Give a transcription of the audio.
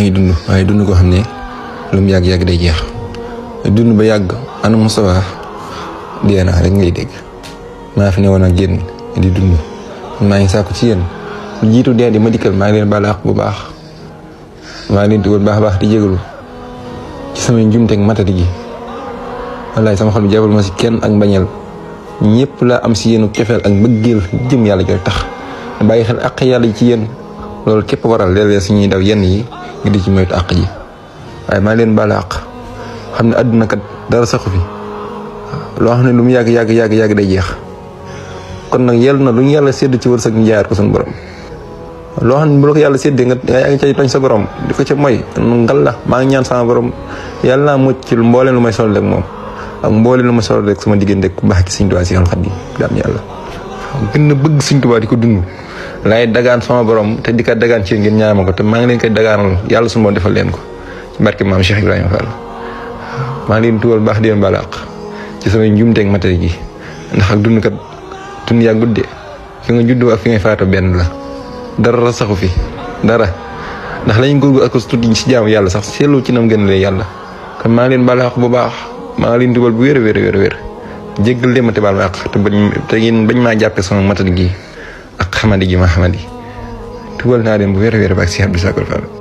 ngi dund waaye dund ko xam ne lu mu yàgg-yàgg day jeex dund ba yàgg ana Moustapha dee naa rek ngay dégg maa fi ne woon ak yéen di dund maa ngi sàkku ci yéen lu jiitu dee di ma dikkal maa ngi leen baal àq bu baax maa ngi leen tuwal baax di jégalu ci samay njumteeg matadi gi wallaay sama xol bi jàppal ma si kenn ak mbañeel ñëpp laa am si yéen cofeel ak mbëggeel jëm yàlla gi rek tax bàyyi xel àq yàlla ci yéen loolu képp waral léeg-léeg suñuy daw yenn yi nga di ci moytu àq ji waaye maa leen baal àq xam ne àdduna kat dara saxu fi loo xam ne lu mu yàgg day jeex kon nag yel na lu ñu yàlla sédd ci wërsëg ñu jaayaat ko suñu borom loo xam ne bu la ko yàlla séddee nga yaa ngi cay toñ sa borom di ko ca moy ngal la maa ngi ñaan sama borom yàlla naa mucc ci mbooleen lu may sol rek moom ak mbooleen lu may sol rek sama diggante ku baax ki Sëñ Tuubaa si Xaadim daam yàlla gën a bëgg Sëñ Tuubaa di ko dund laay dagaan sama borom te di ko dagaan ci ngeen ñaama ko te maa ngi leen koy dagaanal yàlla suñu borom defal leen ko ci barke maam Cheikh Ibrahima Fall maa ngi leen tuwal baax di leen balaq ci samay njumteeg matériel gi ndax ak dund kat dund yaa guddee fi nga juddoo ak fi ngay faatoo benn la dara saxu fi dara ndax lañu góorgu ak tuuti ci jaamu yàlla sax seetlu ci nam gën lee yàlla kon maa ngi leen balaq bu baax maa ngi leen tuwal bu wér jéggal leen ma te baal ma àq te ngeen bañ maa jàppee sama matériel gi ak xamadi gi ma xamadi tuwal naa leen bu wér ba ak si Abdou Sakor Fall